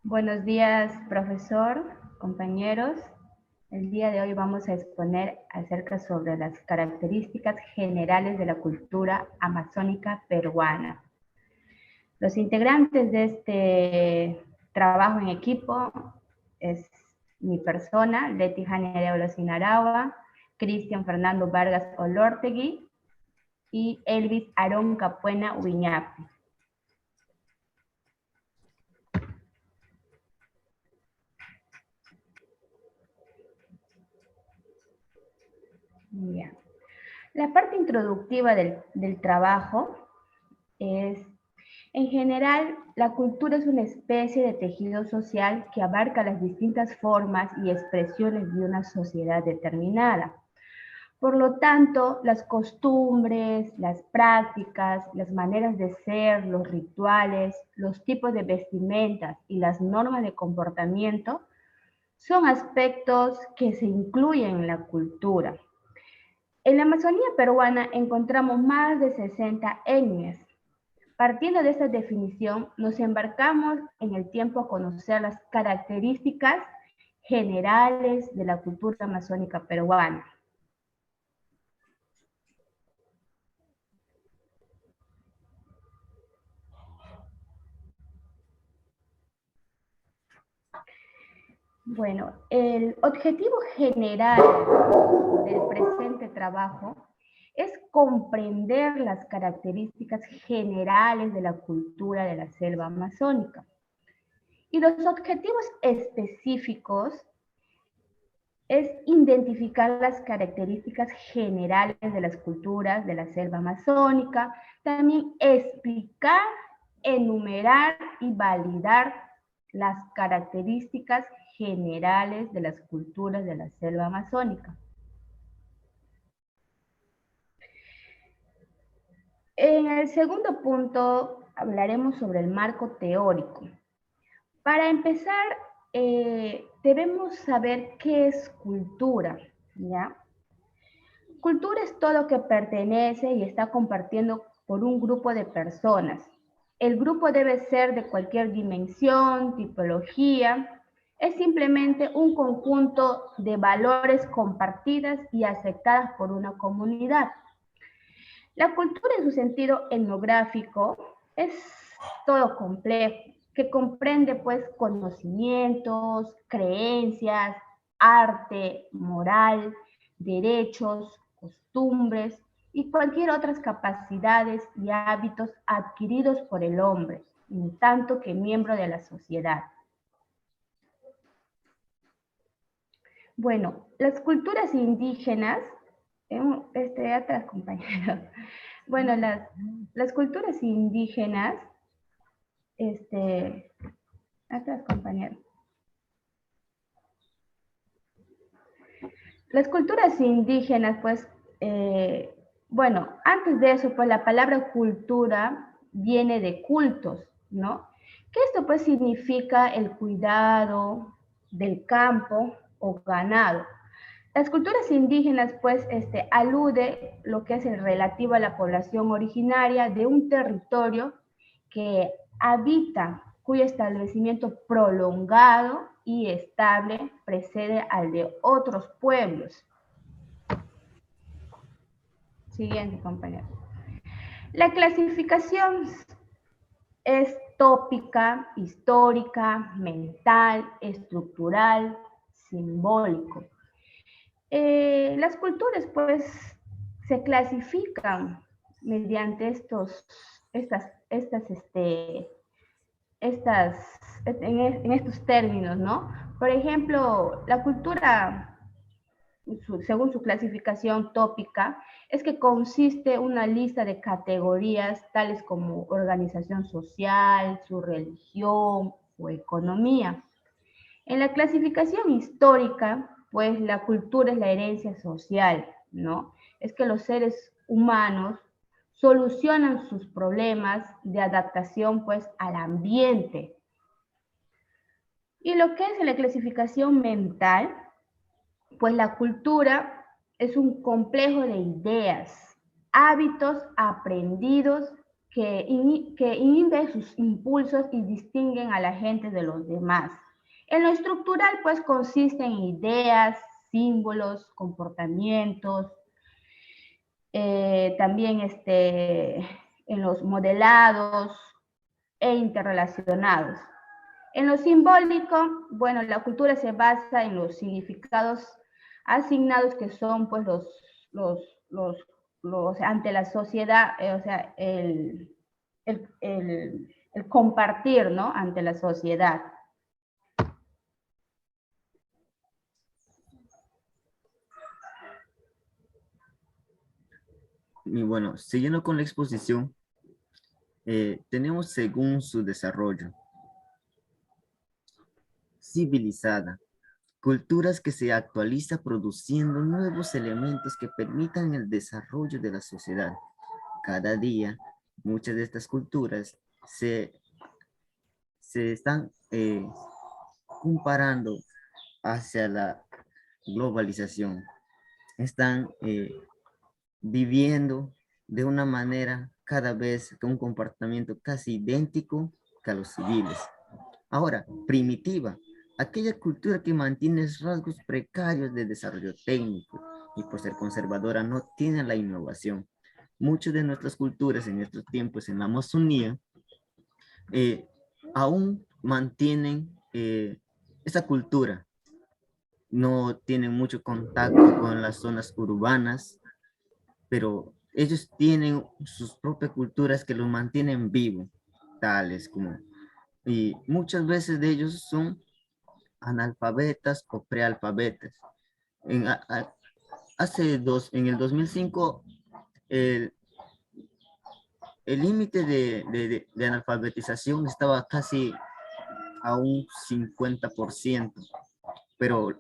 Buenos días, profesor, compañeros. El día de hoy vamos a exponer acerca sobre las características generales de la cultura amazónica peruana. Los integrantes de este trabajo en equipo es mi persona, Leti Jania Arevalo Sinarawa, Cristian Fernando Vargas Olortegui y Elvis Aarón Capuena Uiñapi. Yeah. La parte introductiva del trabajo es, en general, la cultura es una especie de tejido social que abarca las distintas formas y expresiones de una sociedad determinada. Por lo tanto, las costumbres, las prácticas, las maneras de ser, los rituales, los tipos de vestimentas y las normas de comportamiento son aspectos que se incluyen en la cultura. En la Amazonía peruana encontramos más de 60 etnias. Partiendo de esta definición, nos embarcamos en el tiempo a conocer las características generales de la cultura amazónica peruana. Bueno, el objetivo general del presente trabajo es comprender las características generales de la cultura de la selva amazónica. Y los objetivos específicos es identificar las características generales de las culturas de la selva amazónica, también explicar, enumerar y validar las características generales de las culturas de la selva amazónica. En el segundo punto hablaremos sobre el marco teórico. Para empezar, debemos saber qué es cultura, ¿ya? Cultura es todo lo que pertenece y está compartiendo por un grupo de personas. El grupo debe ser de cualquier dimensión, tipología. Es simplemente un conjunto de valores compartidas y aceptadas por una comunidad. La cultura en su sentido etnográfico es todo complejo, que comprende pues conocimientos, creencias, arte, moral, derechos, costumbres y cualquier otras capacidades y hábitos adquiridos por el hombre, en tanto que miembro de la sociedad. Bueno, las culturas indígenas, atrás compañero, bueno, las culturas indígenas, atrás compañero. Las culturas indígenas, pues, bueno, antes de eso, pues la palabra cultura viene de cultos, ¿no? Que esto pues significa el cuidado del campo o ganado. Las culturas indígenas, pues, alude lo que es el relativo a la población originaria de un territorio que habita, cuyo establecimiento prolongado y estable precede al de otros pueblos. Siguiente, compañero. La clasificación es tópica, histórica, mental, estructural, simbólico. Las culturas, pues, se clasifican mediante en estos términos, ¿no? Por ejemplo, la cultura, según su clasificación tópica, es que consiste una lista de categorías tales como organización social, su religión o economía. En la clasificación histórica, pues la cultura es la herencia social, ¿no? Es que los seres humanos solucionan sus problemas de adaptación, pues, al ambiente. Y lo que es la clasificación mental, pues la cultura es un complejo de ideas, hábitos aprendidos que inhiben sus impulsos y distinguen a la gente de los demás. En lo estructural, pues consiste en ideas, símbolos, comportamientos, también en los modelados e interrelacionados. En lo simbólico, bueno, la cultura se basa en los significados asignados que son pues los, los, ante la sociedad, o sea, el compartir, ¿no? Ante la sociedad. Y bueno, siguiendo con la exposición, tenemos según su desarrollo. Civilizada. Culturas que se actualiza produciendo nuevos elementos que permitan el desarrollo de la sociedad. Cada día, muchas de estas culturas se están comparando hacia la globalización. Están viviendo de una manera cada vez con un comportamiento casi idéntico que a los civiles. Ahora, primitiva, aquella cultura que mantiene rasgos precarios de desarrollo técnico y por ser conservadora no tiene la innovación. Muchas de nuestras culturas en estos tiempos en la Amazonía eh, aún mantienen esa cultura, no tienen mucho contacto con las zonas urbanas, pero ellos tienen sus propias culturas que los mantienen vivos, tales como, y muchas veces de ellos son analfabetas o prealfabetas. En, en el 2005, el límite de analfabetización estaba casi a un 50%, pero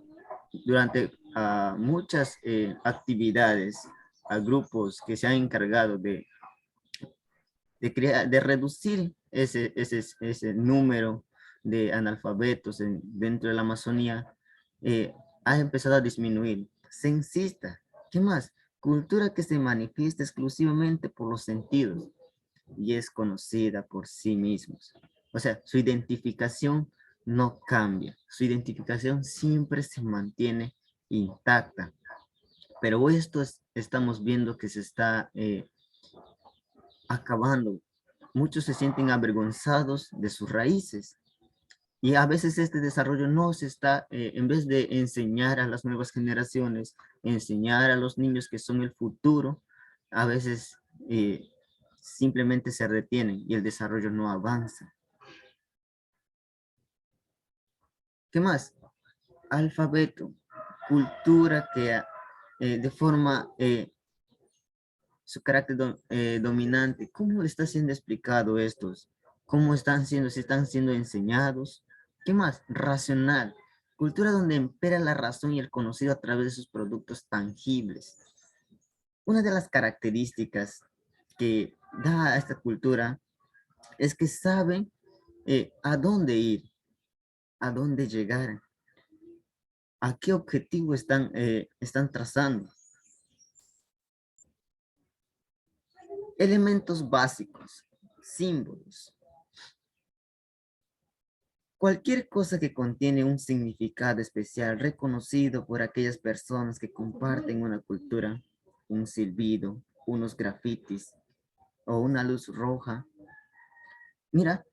durante muchas actividades, a grupos que se han encargado de reducir ese número de analfabetos dentro de la Amazonía, ha empezado a disminuir. Censista, ¿qué más? Cultura que se manifiesta exclusivamente por los sentidos y es conocida por sí mismos. O sea, su identificación no cambia, su identificación siempre se mantiene intacta. Pero estamos viendo que se está acabando. Muchos se sienten avergonzados de sus raíces y a veces este desarrollo no se está, en vez de enseñar a las nuevas generaciones, enseñar a los niños que son el futuro, a veces simplemente se retienen y el desarrollo no avanza. ¿Qué más? Alfabeto, cultura que de forma su carácter dominante. ¿Cómo le está siendo explicado estos? ¿Cómo están siendo? ¿Si están siendo enseñados? ¿Qué más? Racional. Cultura donde impera la razón y el conocido a través de sus productos tangibles. Una de las características que da a esta cultura es que saben a dónde ir, a dónde llegar, a qué objetivo están trazando. Elementos básicos, símbolos. Cualquier cosa que contiene un significado especial reconocido por aquellas personas que comparten una cultura, un silbido, unos grafitis o una luz roja. Mira,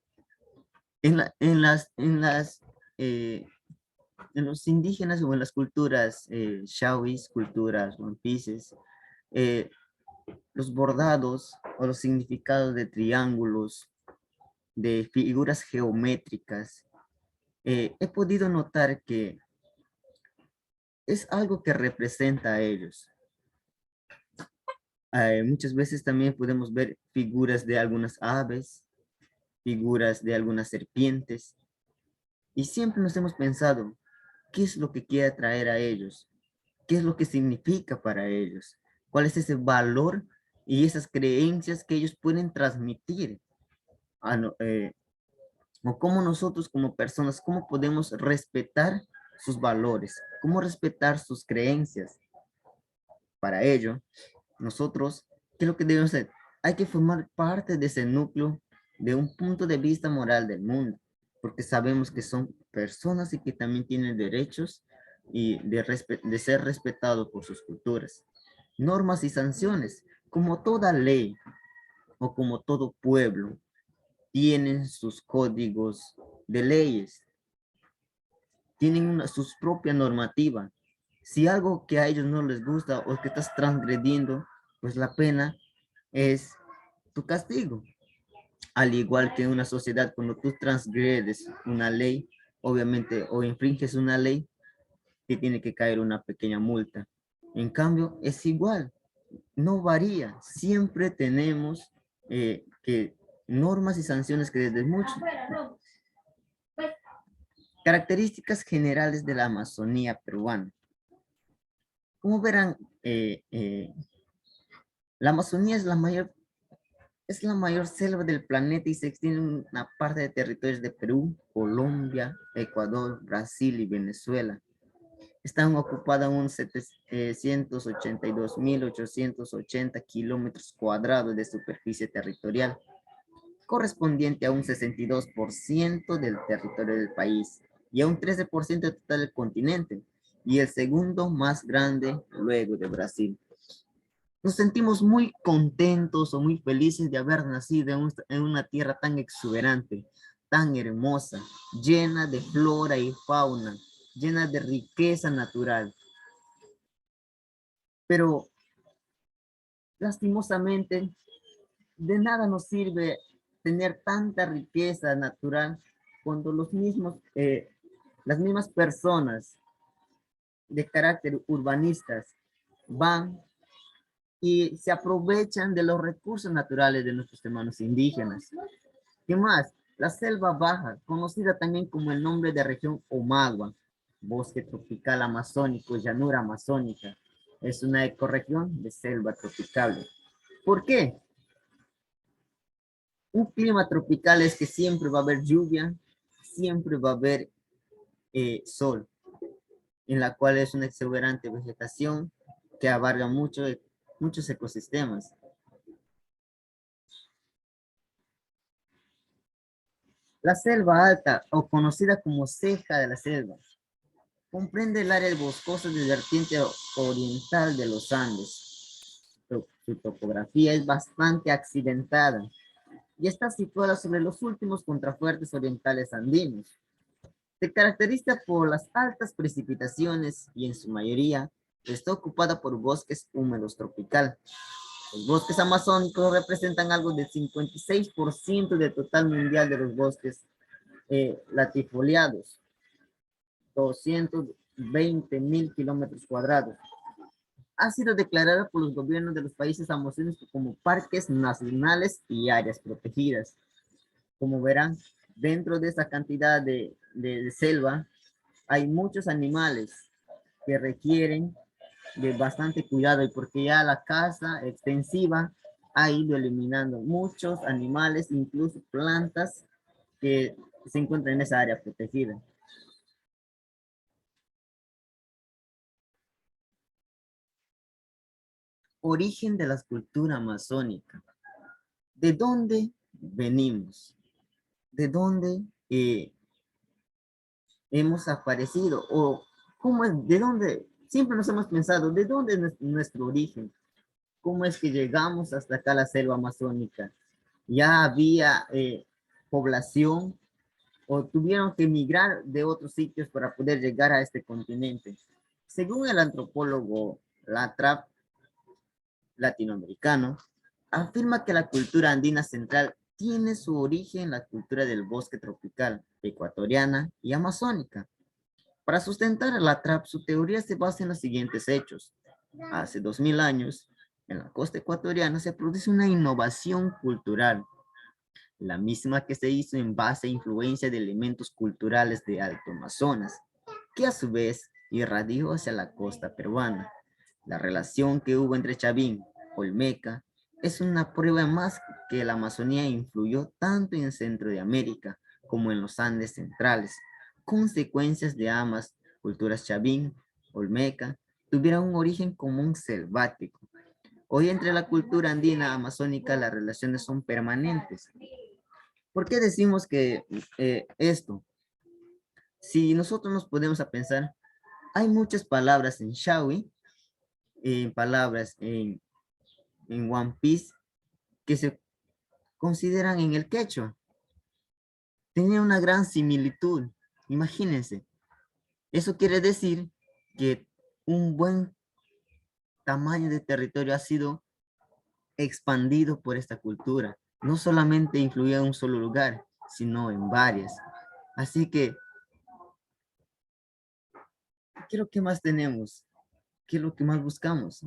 en, la- eh, en los indígenas o en las culturas shawis, culturas wampises, eh, los bordados o los significados de triángulos, de figuras geométricas, he podido notar que es algo que representa a ellos. Muchas veces también podemos ver figuras de algunas aves, figuras de algunas serpientes, y siempre nos hemos pensado, ¿qué es lo que quiere atraer a ellos? ¿Qué es lo que significa para ellos? ¿Cuál es ese valor y esas creencias que ellos pueden transmitir? O cómo nosotros como personas, cómo podemos respetar sus valores, cómo respetar sus creencias. Para ello, nosotros, ¿qué es lo que debemos hacer? hay que formar parte de ese núcleo de un punto de vista moral del mundo, porque sabemos que son personas y que también tienen derechos y de ser respetados por sus culturas. Normas y sanciones, como toda ley o como todo pueblo, tienen sus códigos de leyes, tienen sus propias normativas. Si algo que a ellos no les gusta o que estás transgrediendo, pues la pena es tu castigo. Al igual que en una sociedad, cuando tú transgredes una ley, obviamente, o infringes una ley, te tiene que caer una pequeña multa. En cambio, es igual, no varía. Siempre tenemos que normas y sanciones que desde mucho. Características generales de la Amazonía peruana. Como verán, la Amazonía es la mayor selva del planeta y se extiende en una parte de territorios de Perú, Colombia, Ecuador, Brasil y Venezuela. Están ocupadas un 782.880 kilómetros cuadrados de superficie territorial, correspondiente a un 62% del territorio del país y a un 13% del total del continente, y el segundo más grande luego de Brasil. Nos sentimos muy contentos o muy felices de haber nacido en una tierra tan exuberante, tan hermosa, llena de flora y fauna, llena de riqueza natural. Pero lastimosamente, de nada nos sirve tener tanta riqueza natural cuando las mismas personas de carácter urbanistas van y se aprovechan de los recursos naturales de nuestros hermanos indígenas. ¿Qué más? La selva baja, conocida también como el nombre de región Omagua, bosque tropical amazónico, llanura amazónica, es una ecorregión de selva tropical. ¿Por qué? Un clima tropical es que siempre va a haber lluvia, siempre va a haber sol, en la cual es una exuberante vegetación que abarca muchos ecosistemas. La selva alta, o conocida como ceja de la selva, comprende el área boscosa de vertiente oriental de los Andes. Su topografía es bastante accidentada y está situada sobre los últimos contrafuertes orientales andinos. Se caracteriza por las altas precipitaciones y en su mayoría está ocupada por bosques húmedos tropical. Los bosques amazónicos representan algo del 56% del total mundial de los bosques latifoliados, 220.000 kilómetros cuadrados. Ha sido declarada por los gobiernos de los países amazónicos como parques nacionales y áreas protegidas. Como verán, dentro de esa cantidad de selva hay muchos animales que requieren de bastante cuidado y porque ya la caza extensiva ha ido eliminando muchos animales, incluso plantas que se encuentran en esa área protegida. Origen de la cultura amazónica. ¿De dónde venimos? ¿De dónde hemos aparecido? ¿O cómo es? ¿De dónde? Siempre nos hemos pensado, ¿de dónde es nuestro origen? ¿Cómo es que llegamos hasta acá a la selva amazónica? ¿Ya había población o tuvieron que emigrar de otros sitios para poder llegar a este continente? Según el antropólogo Latrap, latinoamericano, afirma que la cultura andina central tiene su origen en la cultura del bosque tropical, ecuatoriana y amazónica. Para sustentar la TRAP, su teoría se basa en los siguientes hechos. Hace 2000 años, en la costa ecuatoriana se produce una innovación cultural, la misma que se hizo en base a influencia de elementos culturales de Alto Amazonas, que a su vez irradió hacia la costa peruana. La relación que hubo entre Chavín, Olmeca, es una prueba más que la Amazonía influyó tanto en el centro de América como en los Andes centrales. Consecuencias de ambas culturas Chavín, Olmeca, tuvieron un origen común selvático, Hoy entre la cultura andina amazónica las relaciones son permanentes. ¿Por qué decimos que esto? Si nosotros nos ponemos a pensar, hay muchas palabras en Shawi, palabras en One Piece que se consideran en el quechua. Tenía una gran similitud. Imagínense. Eso quiere decir que un buen tamaño de territorio ha sido expandido por esta cultura. No solamente influía en un solo lugar, sino en varias. Así que, ¿qué es lo que más tenemos? ¿Qué es lo que más buscamos?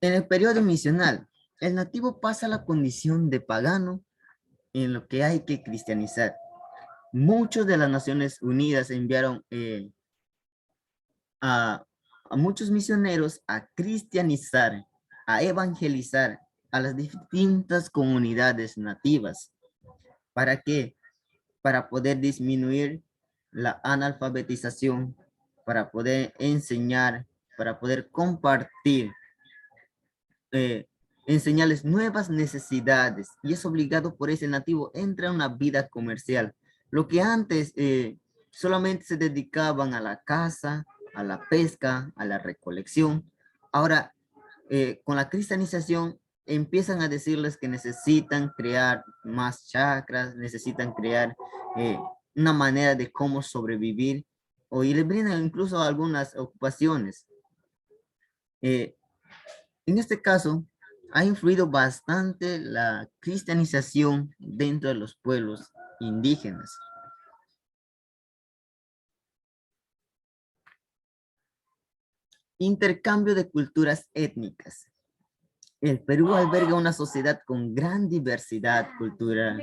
En el periodo misional, el nativo pasa a la condición de pagano en lo que hay que cristianizar. Muchos de las Naciones Unidas enviaron a, a muchos misioneros a cristianizar, a evangelizar a las distintas comunidades nativas. ¿Para qué? Para poder disminuir la analfabetización, para poder enseñar, para poder compartir, eh, enseñarles nuevas necesidades, y es obligado por ese nativo, entra en una vida comercial. Lo que antes solamente se dedicaban a la caza, a la pesca, a la recolección, ahora con la cristianización empiezan a decirles que necesitan crear más chacras, necesitan crear una manera de cómo sobrevivir, y les brindan incluso algunas ocupaciones. En este caso, ha influido bastante la cristianización dentro de los pueblos indígenas. Intercambio de culturas étnicas. El Perú alberga una sociedad con gran diversidad cultural.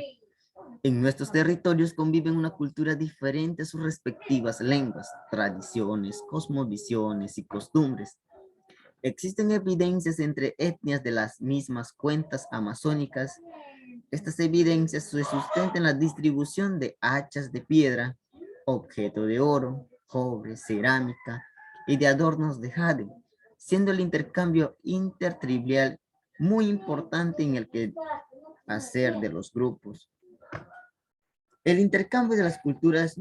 En nuestros territorios conviven una cultura diferente a sus respectivas lenguas, tradiciones, cosmovisiones y costumbres. Existen evidencias entre etnias de las mismas cuentas amazónicas. Estas evidencias se sustentan en la distribución de hachas de piedra, objeto de oro, cobre, cerámica y de adornos de jade, siendo el intercambio intertribal muy importante en el que hacer de los grupos. El intercambio de las culturas,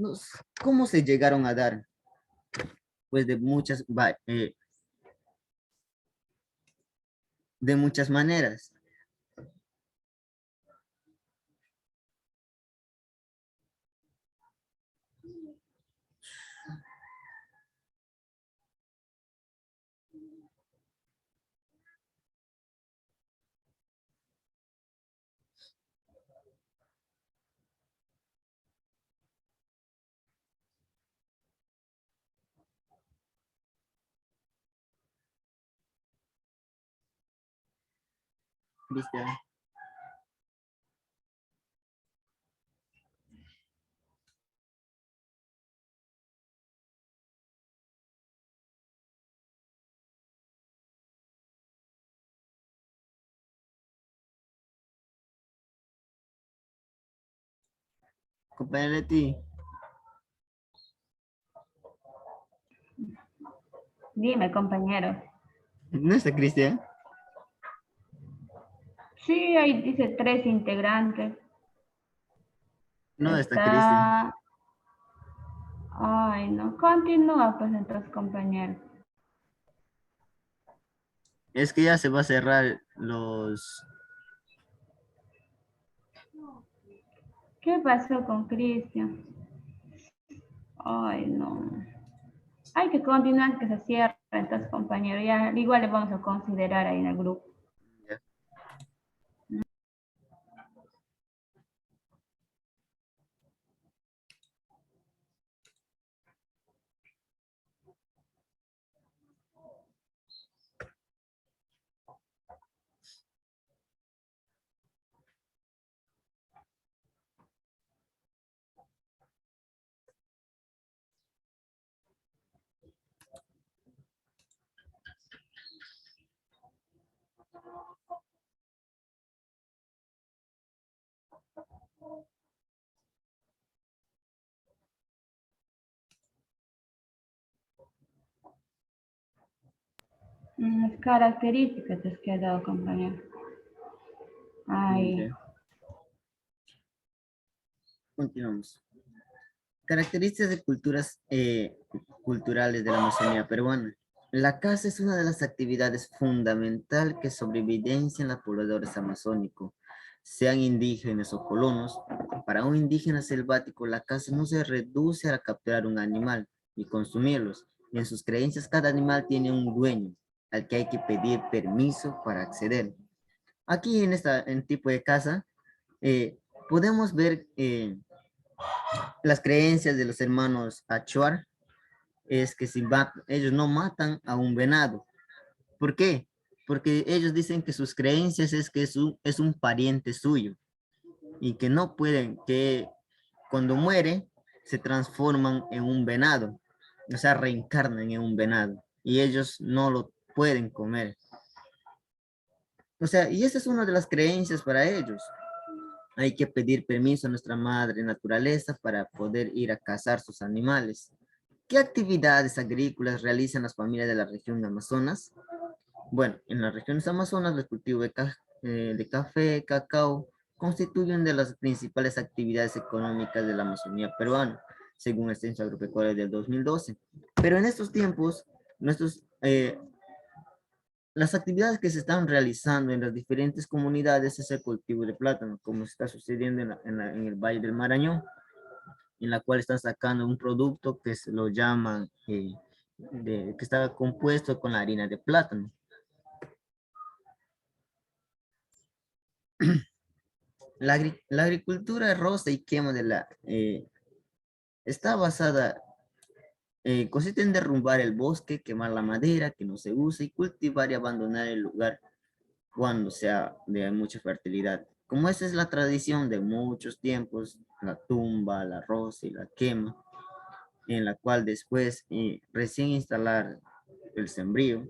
¿cómo se llegaron a dar? Pues de muchas maneras. Cristian. Compañero de ti. Dime, compañero. ¿No está Cristian? Sí, ahí dice 3 integrantes. No está Cristian. Está... Ay, no. Continúa, pues, entonces, compañero. Es que ya se va a cerrar los... ¿Qué pasó con Cristian? Ay, no. Hay que continuar que se cierre, entonces, compañero. Ya, igual le vamos a considerar ahí en el grupo. Las características es que ha dado, compañero. Ay. Ok, continuamos. Características de culturas culturales de la Amazonía peruana. La caza es una de las actividades fundamental que sobrevivencian los pobladores amazónicos, sean indígenas o colonos. Para un indígena selvático, la caza no se reduce a capturar un animal y consumirlos. En sus creencias, cada animal tiene un dueño al que hay que pedir permiso para acceder. Aquí en este tipo de caza, eh, podemos ver las creencias de los hermanos Achuar es que si ellos no matan a un venado. ¿Por qué? Porque ellos dicen que sus creencias es que es un pariente suyo y que no pueden, que cuando muere se transforman en un venado, o sea, reencarnan en un venado y ellos no lo pueden comer. O sea, y esa es una de las creencias para ellos. Hay que pedir permiso a nuestra madre naturaleza para poder ir a cazar sus animales. ¿Qué actividades agrícolas realizan las familias de la región de Amazonas? Bueno, en las regiones Amazonas, el cultivo de café, cacao, constituyen de las principales actividades económicas de la Amazonía peruana, según el Censo Agropecuario del 2012. Pero en estos tiempos, las actividades que se están realizando en las diferentes comunidades es el cultivo de plátano, como está sucediendo en el Valle del Marañón, en la cual están sacando un producto que se lo llaman, que está compuesto con la harina de plátano. La agricultura rosa y quema está basada, consiste en derrumbar el bosque, quemar la madera que no se usa y cultivar y abandonar el lugar cuando sea de mucha fertilidad. Como esa es la tradición de muchos tiempos, la tumba, la rosa y la quema, en la cual después recién instalar el sembrío.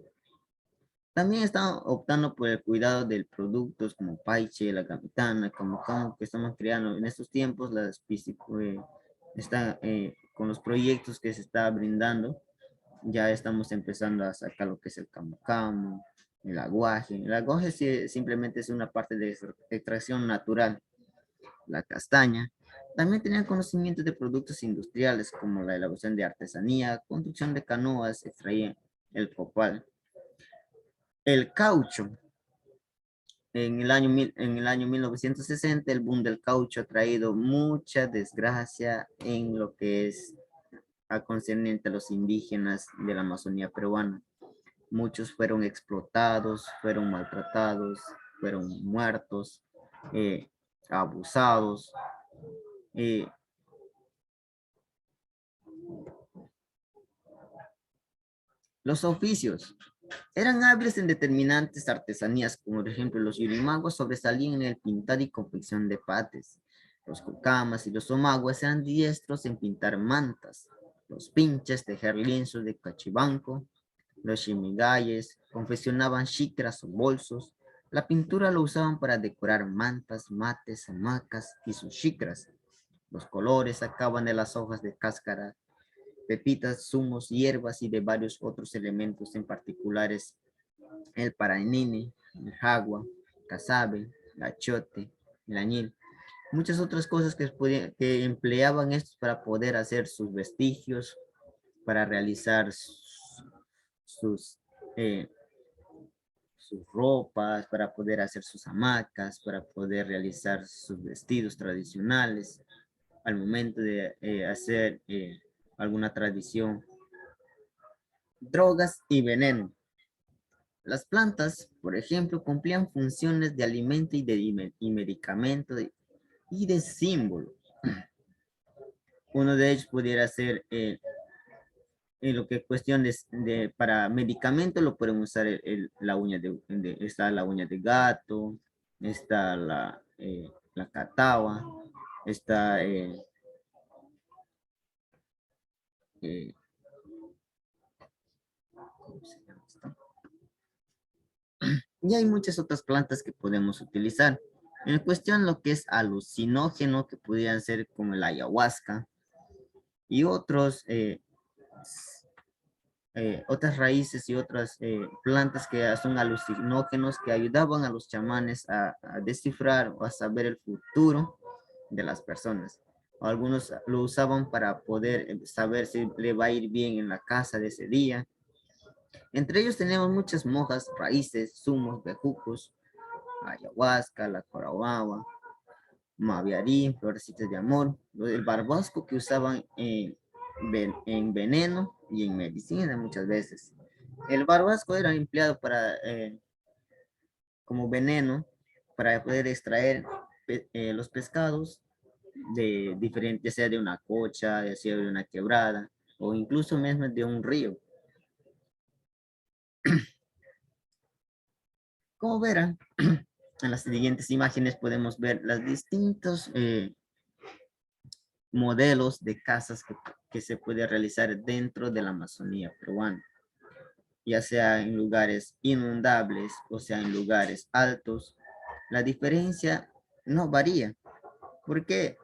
También están optando por el cuidado de productos como paiche, la gamitana, como que estamos creando en estos tiempos, está, con los proyectos que se está brindando, ya estamos empezando a sacar lo que es el camu camu, el aguaje. El aguaje simplemente es una parte de extracción natural, la castaña. También tenían conocimiento de productos industriales como la elaboración de artesanía, construcción de canoas, extraían el copal. El caucho. En el año 1960, el boom del caucho ha traído mucha desgracia en lo que es concerniente a los indígenas de la Amazonía peruana. Muchos fueron explotados, fueron maltratados, fueron muertos, abusados. eh, los oficios eran hábiles en determinantes artesanías, como por ejemplo los yurimaguas sobresalían en el pintar y confección de pates. Los cucamas y los omaguas eran diestros en pintar mantas. Los pinches tejer lienzos de cachibanco. Los shimigayes confeccionaban xicras o bolsos. La pintura lo usaban para decorar mantas, mates, hamacas y sus xicras. Los colores sacaban de las hojas de cáscara pepitas, zumos, hierbas y de varios otros elementos, en particulares el parainini, el jagua, casabe, el achote, el añil. Muchas otras cosas que empleaban estos para poder hacer sus vestigios, para realizar sus, eh, sus ropas, para poder hacer sus hamacas, para poder realizar sus vestidos tradicionales, al momento de hacer alguna tradición. Drogas y veneno. Las plantas, por ejemplo, cumplían funciones de alimento y medicamento y de símbolo. Uno de ellos pudiera ser en lo que es cuestión para medicamento lo pueden usar la uña está la uña de gato, está la catahua, está eh, ¿cómo se llama esto? Y hay muchas otras plantas que podemos utilizar. En cuestión lo que es alucinógeno, que pudieran ser como el ayahuasca y otros, otras raíces y otras plantas que son alucinógenos que ayudaban a los chamanes a descifrar o a saber el futuro de las personas. O algunos lo usaban para poder saber si le va a ir bien en la casa de ese día. Entre ellos tenemos muchas monjas, raíces, zumos, bejucos, ayahuasca, la corababa, maviarí, florecitas de amor, el barbasco que usaban en veneno y en medicina muchas veces. El barbasco era empleado para, como veneno para poder extraer los pescados de diferentes, ya sea de una cocha, ya sea de una quebrada, o incluso mismo de un río. Como verán, en las siguientes imágenes podemos ver los distintos modelos de casas que se puede realizar dentro de la Amazonía peruana, ya sea en lugares inundables o sea en lugares altos. La diferencia no varía, porque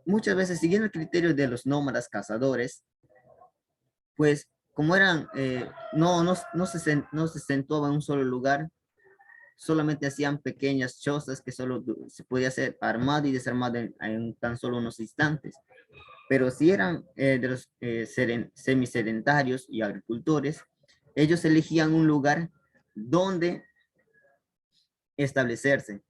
muchas veces siguiendo el criterio de los nómadas cazadores, pues como eran, no se sentó en un solo lugar, solamente hacían pequeñas chozas que solo se podía hacer armado y desarmado en tan solo unos instantes. Pero si eran de los semisedentarios y agricultores, ellos elegían un lugar donde establecerse,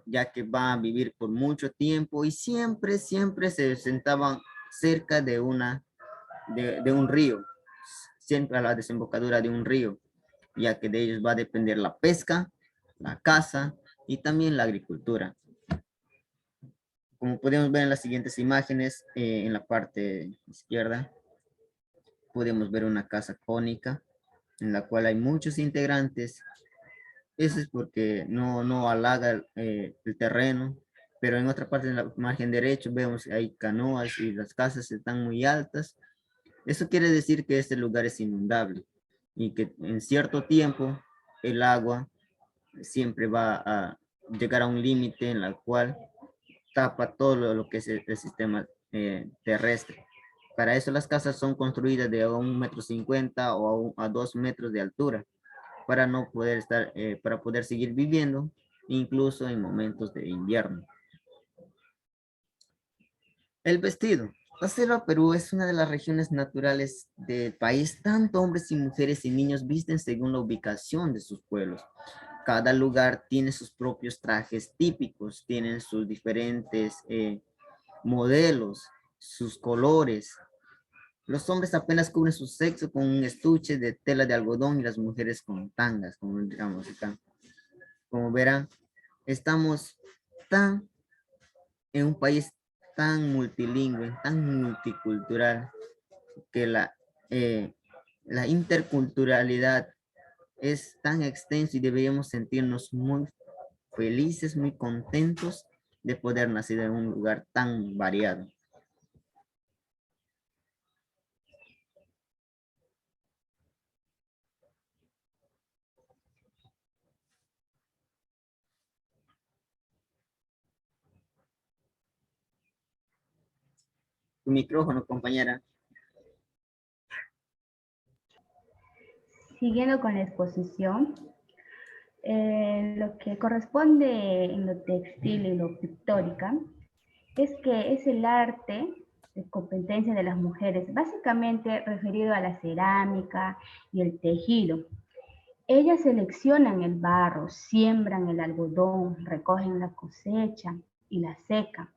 ya que van a vivir por mucho tiempo y siempre se sentaban cerca de un río, siempre a la desembocadura de un río, ya que de ellos va a depender la pesca, la caza y también la agricultura. Como podemos ver en las siguientes imágenes, en la parte izquierda, podemos ver una casa cónica en la cual hay muchos integrantes. Eso es porque no halaga el terreno, pero en otra parte, en la margen derecho, vemos que hay canoas y las casas están muy altas. Eso quiere decir que este lugar es inundable y que en cierto tiempo el agua siempre va a llegar a un límite en la cual tapa todo lo que es el sistema terrestre. Para eso las casas son construidas de 1,50 m o a 2 metros de altura, para no poder estar, para poder seguir viviendo, incluso en momentos de invierno. El vestido. La selva Perú es una de las regiones naturales del país. Tanto hombres y mujeres y niños visten según la ubicación de sus pueblos. Cada lugar tiene sus propios trajes típicos, tienen sus diferentes modelos, sus colores. Los hombres apenas cubren su sexo con un estuche de tela de algodón y las mujeres con tangas, como digamos acá. Como verán, estamos tan en un país tan multilingüe, tan multicultural, que la interculturalidad es tan extensa y deberíamos sentirnos muy felices, muy contentos de poder nacer en un lugar tan variado. Tu micrófono, compañera. Siguiendo con la exposición, lo que corresponde en lo textil y lo pictórica es que es el arte de competencia de las mujeres, básicamente referido a la cerámica y el tejido. Ellas seleccionan el barro, siembran el algodón, recogen la cosecha y la secan.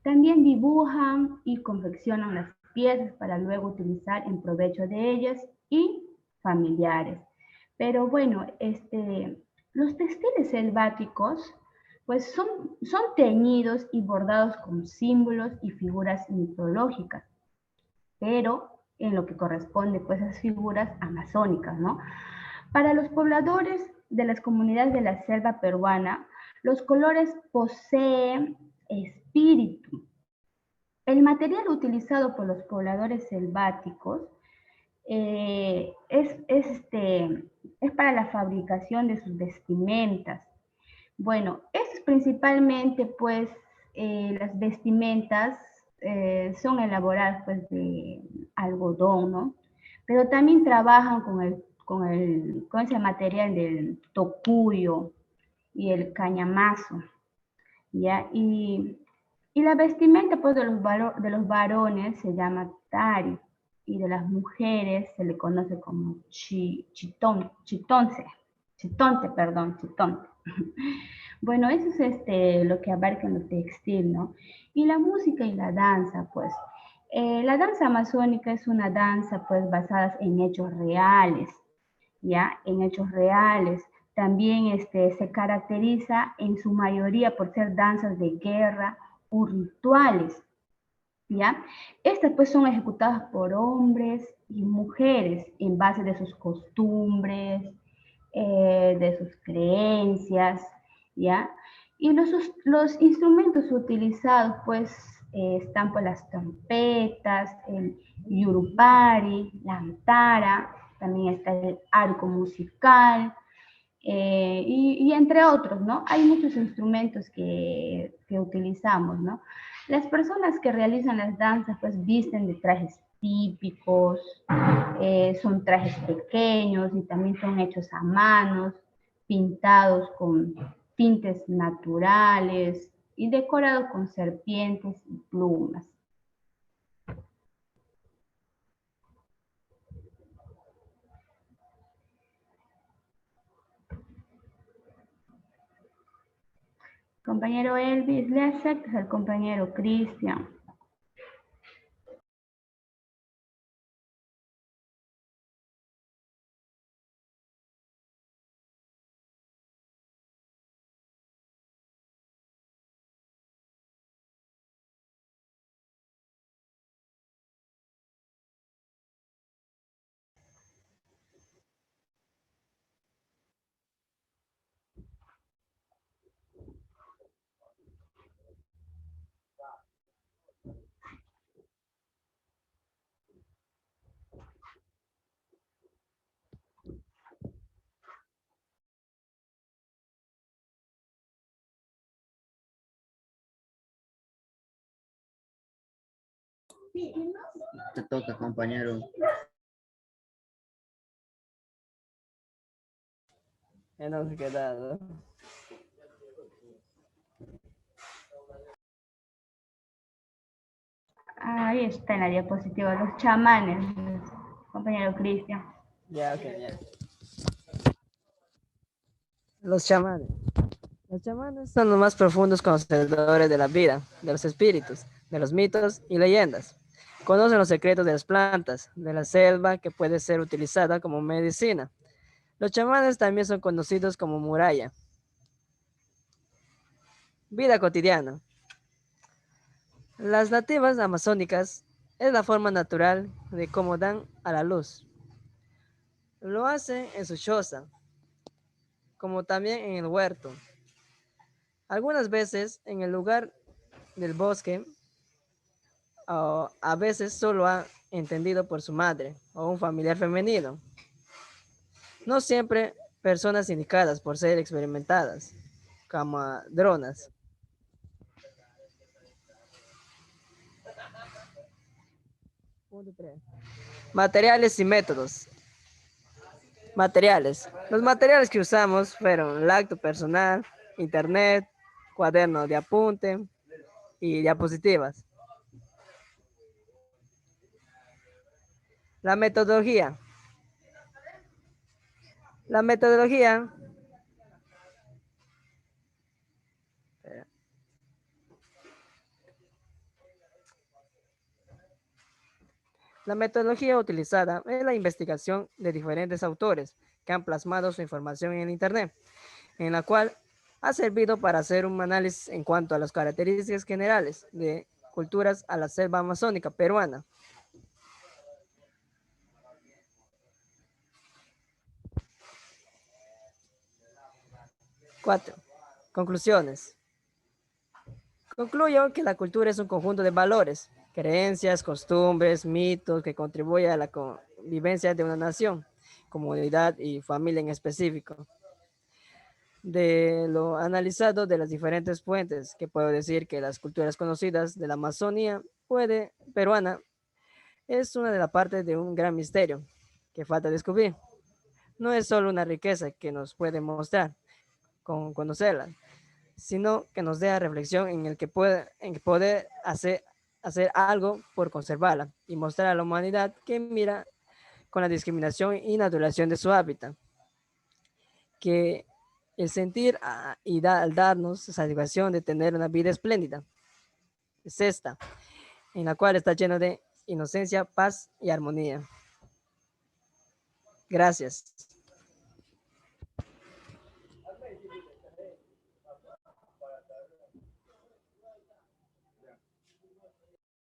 También dibujan y confeccionan las piezas para luego utilizar en provecho de ellas y familiares. Pero bueno, los textiles selváticos pues son teñidos y bordados con símbolos y figuras mitológicas, pero en lo que corresponde pues a esas figuras amazónicas, ¿no? Para los pobladores de las comunidades de la selva peruana, los colores poseen espíritu. El material utilizado por los pobladores selváticos es para la fabricación de sus vestimentas. Bueno, es principalmente pues las vestimentas son elaboradas pues de algodón, ¿no? pero también trabajan con ese material del tocuyo y el cañamazo, ¿ya? Y la vestimenta pues, de los varones se llama tari y de las mujeres se le conoce como chitonte, perdón, chitonte. Bueno, eso es lo que abarca en lo textil, ¿no? Y la música y la danza, pues. La danza amazónica es una danza, pues, basada en hechos reales, ¿ya? En hechos reales. También se caracteriza en su mayoría por ser danzas de guerra o rituales, ¿ya? Estas pues son ejecutadas por hombres y mujeres en base de sus costumbres, de sus creencias, ¿ya? Y los instrumentos utilizados pues están pues las trompetas, el yurupari, la antara, también está el arco musical, y entre otros, ¿no? Hay muchos instrumentos que utilizamos, ¿no? Las personas que realizan las danzas pues visten de trajes típicos, son trajes pequeños y también son hechos a manos, pintados con tintes naturales y decorados con serpientes y plumas. Compañero Elvis, le aceptas al compañero Cristian. Te toca, compañero. Hemos quedado. Ahí está en la diapositiva, los chamanes, compañero Cristian. Ya, ok, ya. Los chamanes. Los chamanes son los más profundos conocedores de la vida, de los espíritus, de los mitos y leyendas. Conocen los secretos de las plantas, de la selva que puede ser utilizada como medicina. Los chamanes también son conocidos como muralla. Vida cotidiana. Las nativas amazónicas es la forma natural de cómo dan a la luz. Lo hacen en su choza, como también en el huerto. Algunas veces en el lugar del bosque, o a veces solo ha entendido por su madre o un familiar femenino. No siempre personas indicadas por ser experimentadas, como dronas. Punto 3. Materiales y métodos. Materiales. Los materiales que usamos fueron lacto personal, internet, cuaderno de apunte y diapositivas. La metodología. La metodología La metodología utilizada es la investigación de diferentes autores que han plasmado su información en Internet, en la cual ha servido para hacer un análisis en cuanto a las características generales de culturas a la selva amazónica peruana. Cuatro. Conclusiones. Concluyo que la cultura es un conjunto de valores, creencias, costumbres, mitos que contribuyen a la convivencia de una nación, comunidad y familia en específico. De lo analizado de las diferentes fuentes, que puedo decir que las culturas conocidas de la Amazonía peruana es una de las partes de un gran misterio que falta descubrir. No es solo una riqueza que nos puede mostrar con conocerla, sino que nos deja reflexión en que poder hacer algo por conservarla y mostrar a la humanidad que mira con la discriminación y naturalización de su hábitat, que el sentir al darnos satisfacción de tener una vida espléndida es esta, en la cual está lleno de inocencia, paz y armonía. Gracias.